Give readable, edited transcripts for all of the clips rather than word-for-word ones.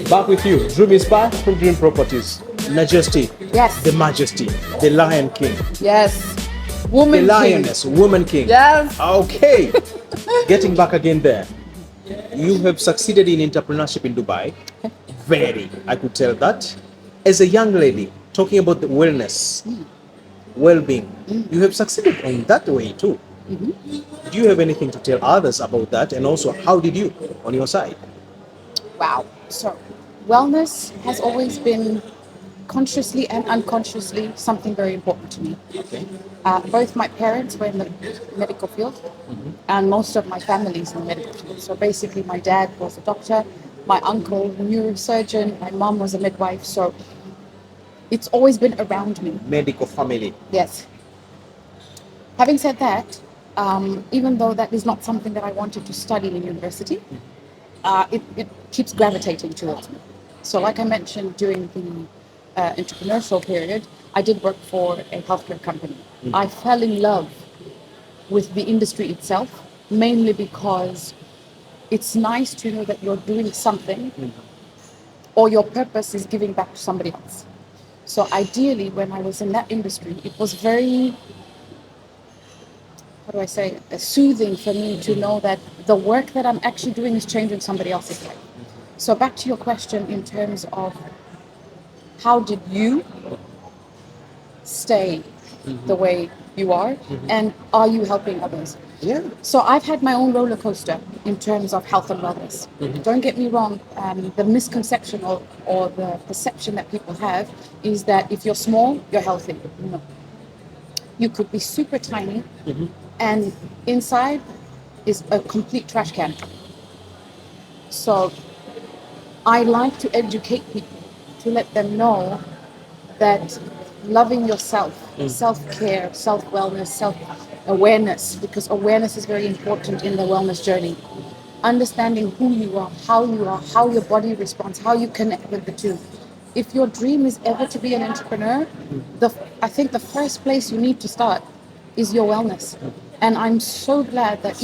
Back with you. Dream Inspire from Dream Properties. Najjesty. Yes. The Majesty. The Lion King. Yes. The Woman king. Lioness. Woman King. Yes. Okay. Getting back again there. You have succeeded in entrepreneurship in Dubai. Very. I could tell that. As a young lady, talking about the wellness, well-being, you have succeeded in that way too. Do you have anything to tell others about that? And also, how did you on your side? Wow. So, wellness has always been consciously and unconsciously something very important to me. Okay. Both my parents were in the medical field, and most of my family is in the medical field. So basically, my dad was a doctor, my uncle, a neurosurgeon, my mom was a midwife. So it's always been around me. Medical family. Yes. Having said that, even though that is not something that I wanted to study in university, it keeps gravitating towards me. So like I mentioned during the entrepreneurial period, I did work for a healthcare company. I fell in love with the industry itself, mainly because it's nice to know that you're doing something or your purpose is giving back to somebody else. So ideally, when I was in that industry, it was very, how do I say, soothing for me to know that the work that I'm actually doing is changing somebody else's life. So back to your question in terms of how did you stay the way you are, and are you helping others? Yeah. So I've had my own roller coaster in terms of health and wellness. Don't get me wrong, the misconception or the perception that people have is that if you're small, you're healthy. No. You could be super tiny and inside is a complete trash can. So I like to educate people to let them know that loving yourself, self-care, self-wellness, self-awareness, because awareness is very important in the wellness journey. Understanding who you are, how your body responds, how you connect with the two. If your dream is ever to be an entrepreneur, I think the first place you need to start is your wellness. And I'm so glad that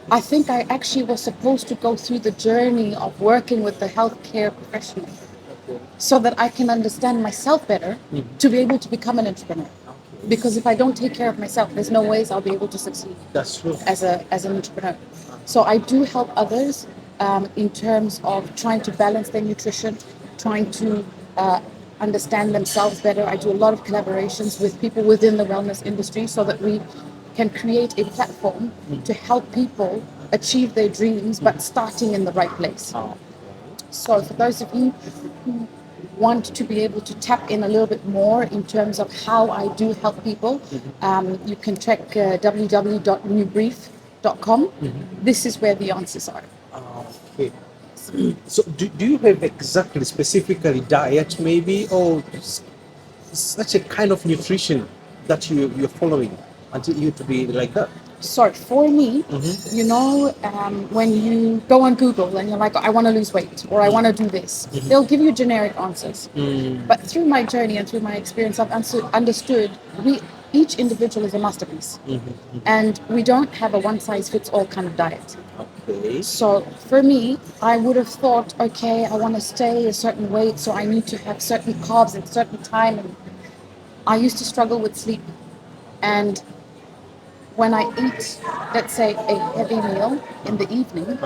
I think I actually was supposed to go through the journey of working with the healthcare professional so that I can understand myself better to be able to become an entrepreneur. Because if I don't take care of myself, there's no ways I'll be able to succeed. That's true. As an entrepreneur. So I do help others in terms of trying to balance their nutrition, trying to understand themselves better. I do a lot of collaborations with people within the wellness industry so that we can create a platform to help people achieve their dreams, but starting in the right place. So for those of you who want to be able to tap in a little bit more in terms of how I do help people, you can check www.newbrief.com. This is where the answers are. Okay. So do you have exactly, specifically diet maybe, or such a kind of nutrition that you're following until you to be like that? So for me, when you go on Google and you're like, I want to lose weight or I want to do this, they'll give you generic answers. But through my journey and through my experience, I've understood each individual is a masterpiece. And we don't have a one-size-fits-all kind of diet. Okay. So for me, I would have thought, okay, I want to stay a certain weight, so I need to have certain carbs at a certain time. And I used to struggle with sleep. And when I eat, let's say, a heavy meal in the evening,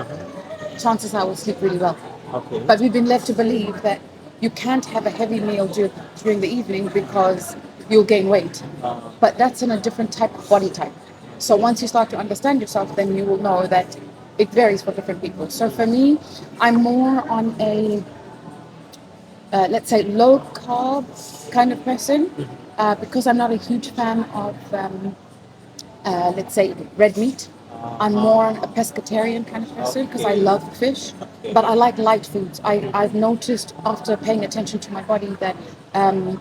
chances are I will sleep really well. Okay. But we've been led to believe that you can't have a heavy meal during the evening because you'll gain weight. But that's in a different type of body type. So once you start to understand yourself, then you will know that it varies for different people. So for me, I'm more on a, let's say, low carb kind of person because I'm not a huge fan of let's say red meat. I'm more a pescatarian kind of person because I love fish, but I like light foods. I've noticed after paying attention to my body that I'm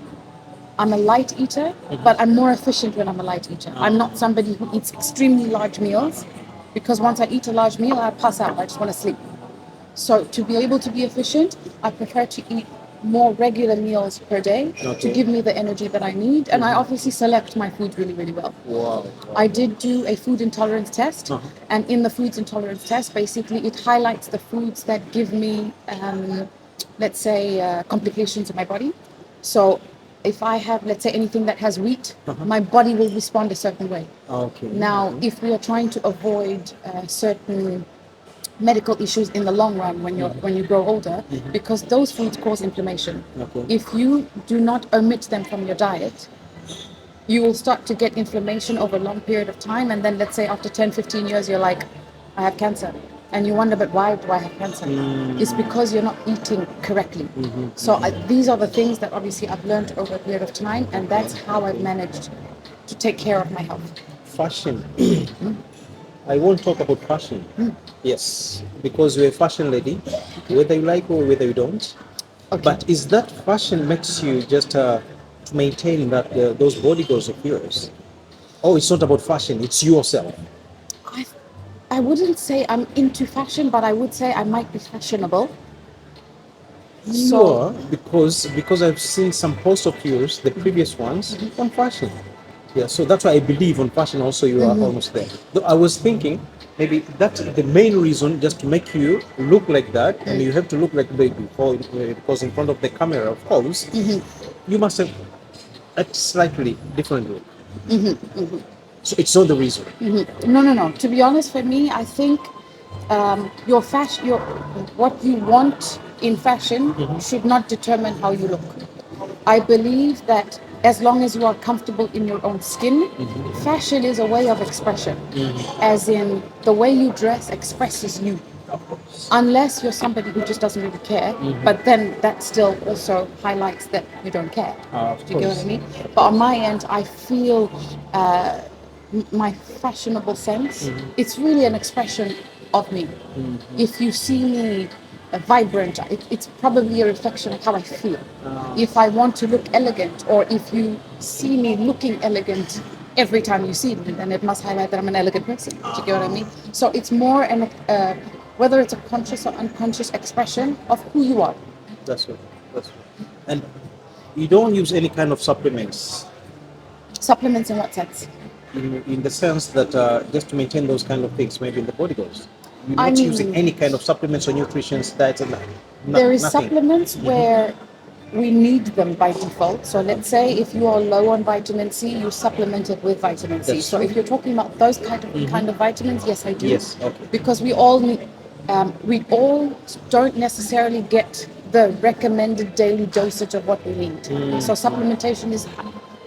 a light eater, but I'm more efficient when I'm a light eater. I'm not somebody who eats extremely large meals because once I eat a large meal, I pass out. I just want to sleep. So to be able to be efficient, I prefer to eat more regular meals per day to Okay. give me the energy that I need. And I obviously select my food really, really well. Wow. I did do a food intolerance test, Uh-huh. and in the food intolerance test, basically it highlights the foods that give me, let's say, complications in my body. So if I have, let's say, anything that has wheat, my body will respond a certain way. Okay. Now, if we are trying to avoid certain medical issues in the long run when you grow older, because those foods cause inflammation. Okay. If you do not omit them from your diet, you will start to get inflammation over a long period of time, and then let's say after 10, 15 years you're like, I have cancer, and you wonder, but why do I have cancer? It's because you're not eating correctly. So these are the things that obviously I've learned over a period of time, and that's how I've managed to take care of my health. Fashion. I won't talk about fashion. Yes, because you're a fashion lady, whether you like or whether you don't. Okay. But is that fashion makes you just to maintain that those body goals of yours? Oh, it's not about fashion; it's yourself. I, I wouldn't say I'm into fashion, but I would say I might be fashionable. You are, because I've seen some posts of yours, the previous ones, on fashion. Yeah, so that's why I believe on fashion also you are almost there. Though I was thinking maybe that's the main reason, just to make you look like that, and you have to look like the before, because in front of the camera, of course, you must have a slightly different look. So it's not the reason. No. To be honest, for me, I think what you want in fashion should not determine how you look. I believe that as long as you are comfortable in your own skin, fashion is a way of expression. As in, the way you dress expresses you. Unless you're somebody who just doesn't really care, but then that still also highlights that you don't care. Of Do you get what course. I mean? But on my end, I feel my fashionable sense, it's really an expression of me. If you see me vibrant, it's probably a reflection of how I feel. If I want to look elegant, or if you see me looking elegant every time you see me, then it must highlight that I'm an elegant person. Do you get what I mean? So it's more whether it's a conscious or unconscious expression of who you are. That's right. That's right. And you don't use any kind of supplements Supplements in what sense? in the sense that just to maintain those kind of things, maybe in the body goals. You're I not mean, using any kind of supplements or nutrition diets and there is nothing. supplements where we need them by default. So let's say if you are low on vitamin C, you supplement it with vitamin C. That's So true. if you're talking about those kind of vitamins, yes, I do. Yes, okay. Because we all don't necessarily get the recommended daily dosage of what we need. So supplementation is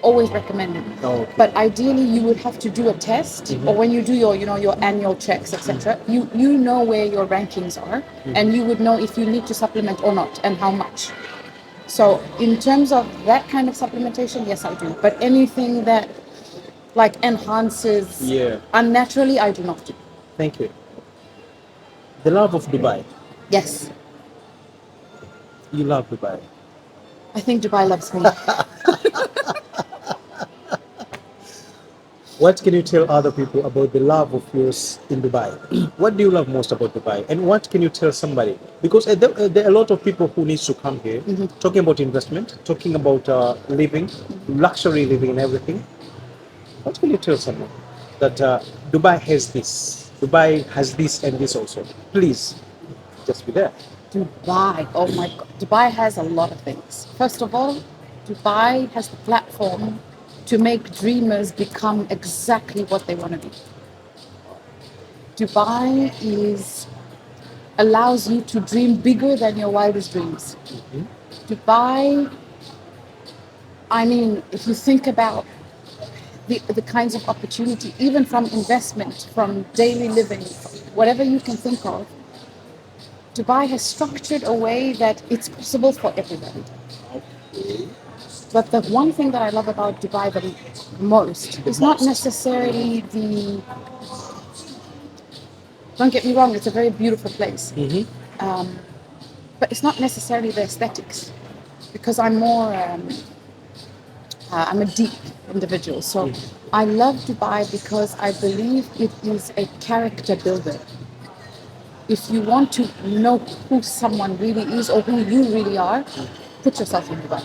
always recommended. Okay. But ideally, you would have to do a test, or when you do your annual checks, etc. You know where your rankings are, and you would know if you need to supplement or not, and how much. So in terms of that kind of supplementation, yes, I do. But anything that like enhances Yeah. unnaturally, I do not do. Thank you. The love of Dubai. Yes, You love Dubai. I think Dubai loves me. What can you tell other people about the love of yours in Dubai? What do you love most about Dubai? And what can you tell somebody? Because there are a lot of people who needs to come here, talking about investment, talking about living, luxury living and everything. What can you tell someone? That Dubai has this, Dubai has this and this also. Please, just be there. Dubai, oh my God. Dubai has a lot of things. First of all, Dubai has the platform to make dreamers become exactly what they want to be. Dubai allows you to dream bigger than your wildest dreams. Dubai, I mean, if you think about the kinds of opportunity, even from investment, from daily living, whatever you can think of, Dubai has structured a way that it's possible for everybody. But the one thing that I love about Dubai the most is not necessarily don't get me wrong, it's a very beautiful place. But it's not necessarily the aesthetics, because I'm a deep individual. So I love Dubai because I believe it is a character builder. If you want to know who someone really is or who you really are, put yourself in Dubai.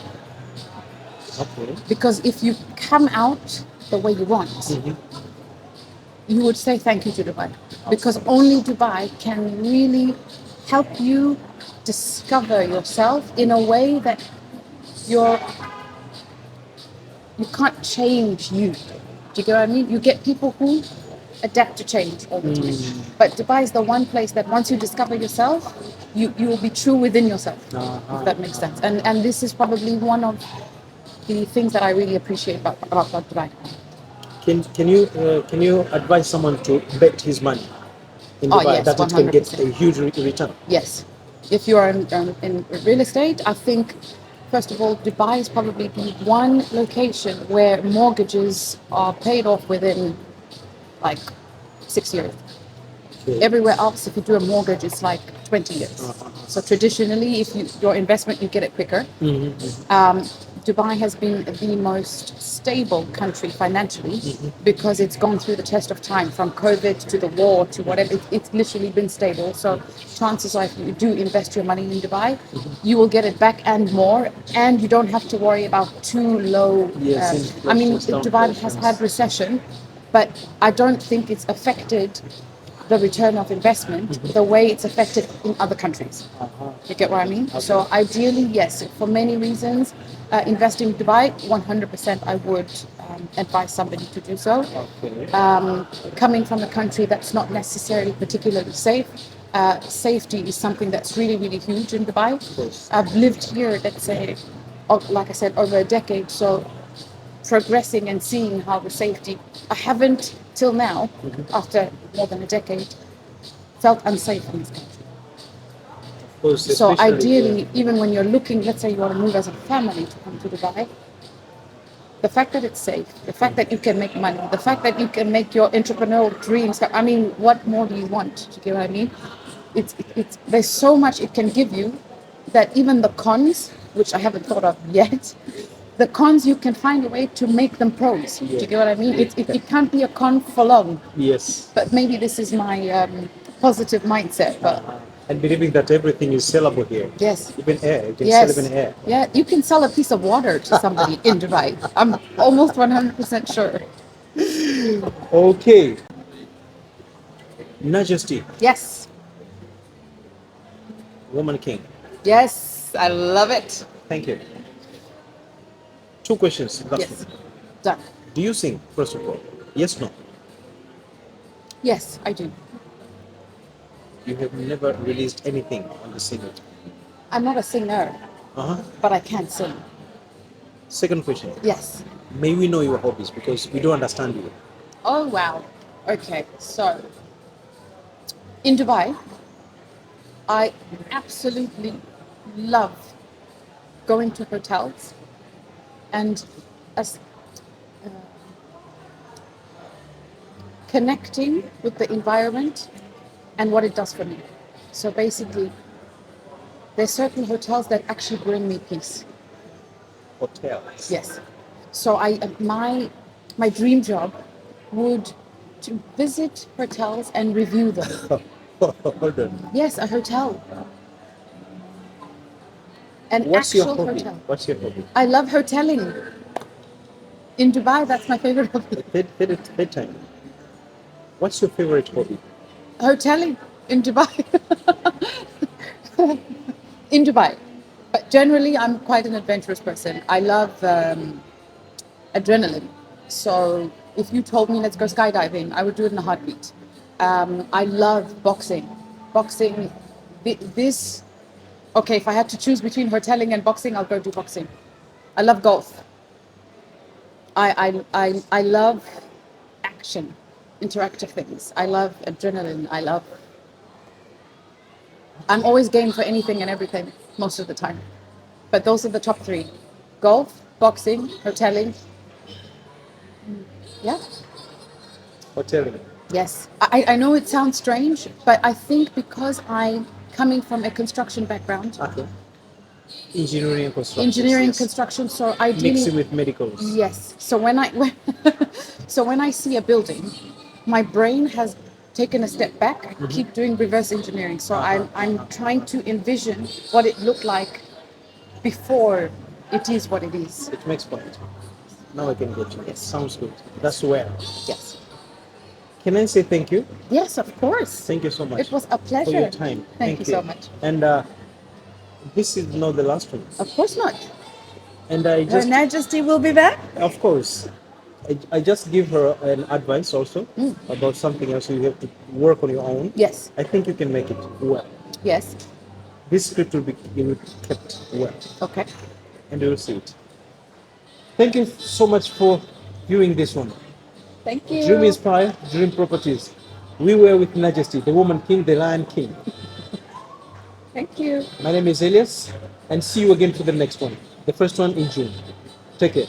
Okay. Because if you come out the way you want, you would say thank you to Dubai. Because only Dubai can really help you discover yourself in a way that you can't change you. Do you get what I mean? You get people who adapt to change all the time. But Dubai is the one place that once you discover yourself, you will be true within yourself, if that makes sense. And this is probably one of the things that I really appreciate about Dubai. Can you advise someone to bet his money in Oh, Dubai yes, that it can get 100%. a huge return? Yes. If you are in real estate, I think, first of all, Dubai is probably the one location where mortgages are paid off within like 6 years. Okay. Everywhere else, if you do a mortgage, it's like 20 years. So traditionally, if your investment, you get it quicker. Dubai has been the most stable country financially because it's gone through the test of time, from COVID to the war to whatever. It's literally been stable. So chances are, if you do invest your money in Dubai, you will get it back and more, and you don't have to worry about too low. I mean, Dubai has had recession, but I don't think it's affected the return of investment the way it's affected in other countries. You get what I mean? Okay. So ideally, yes, for many reasons, invest in Dubai, 100% I would advise somebody to do so. Okay. Coming from a country that's not necessarily particularly safe, safety is something that's really, really huge in Dubai. I've lived here, let's say, like I said, over a decade, so progressing and seeing how the safety, I haven't till now, after more than a decade, felt unsafe in this country. So ideally, even when you're looking, let's say you want to move as a family to come to Dubai, the fact that it's safe, the fact that you can make money, the fact that you can make your entrepreneurial dreams, I mean, what more do you want? Do you get what I mean? There's so much it can give you that even the cons, which I haven't thought of yet, the cons, you can find a way to make them pros. Do you get what I mean? It can't be a con for long. Yes. But maybe this is my positive mindset. But and believing that everything is sellable here. yes. Even air. You can sell even air. Yeah, you can sell a piece of water to somebody in Dubai. I'm almost 100% sure. Okay. Najjesty. Yes. Woman King. Yes, I love it. Thank you. 2 questions. Yes. Done. Do you sing, first of all? Yes, no? Yes, I do. You have never released anything on the singer? I'm not a singer, but I can sing. Second question. Yes. May we know your hobbies, because we don't understand you. Oh, wow. Okay, so in Dubai, I absolutely love going to hotels and connecting with the environment and what it does for me. So basically, there's certain hotels that actually bring me peace. Hotels? Yes. So my dream job would to visit hotels and review them. Hold on. Yes, a hotel. What's your hobby? Hotel. What's your hobby? I love hoteling. In Dubai, that's my favorite hobby. Bedtime. What's your favorite hobby? Hoteling in Dubai. In Dubai. But generally, I'm quite an adventurous person. I love adrenaline. So if you told me, let's go skydiving, I would do it in a heartbeat. I love boxing. Boxing, okay, if I had to choose between hoteling and boxing, I'll go do boxing. I love golf. I love action, interactive things. I love adrenaline. I'm always game for anything and everything most of the time. But those are the top 3. Golf, boxing, hoteling. Yeah. Hoteling. Yes. I know it sounds strange, but I think because I'm coming from a construction background. Okay. Engineering and construction. Engineering, construction, so ideally mixing with medicals. Yes. So when I see a building, my brain has taken a step back. I keep doing reverse engineering. So I'm trying to envision what it looked like before it is what it is. It makes point. Now I can get you. Yes. Sounds good. That's well. Yes. Can I say thank you? Yes, of course. Thank you so much. It was a pleasure. For your time. Thank you so much. And this is not the last one. Of course not. And I Her just, Majesty will be back. of course, I just give her an advice also about something else you have to work on your own. Yes. I think you can make it well. Yes. This script will be kept well, Okay. and you will see it. Thank you so much for viewing this one. Thank you. Dream Inspire, Dream Properties. We were with Najjesty, the Woman King, the Lion King. Thank you. My name is Elias, and see you again for the next one. The first one in June. Take care.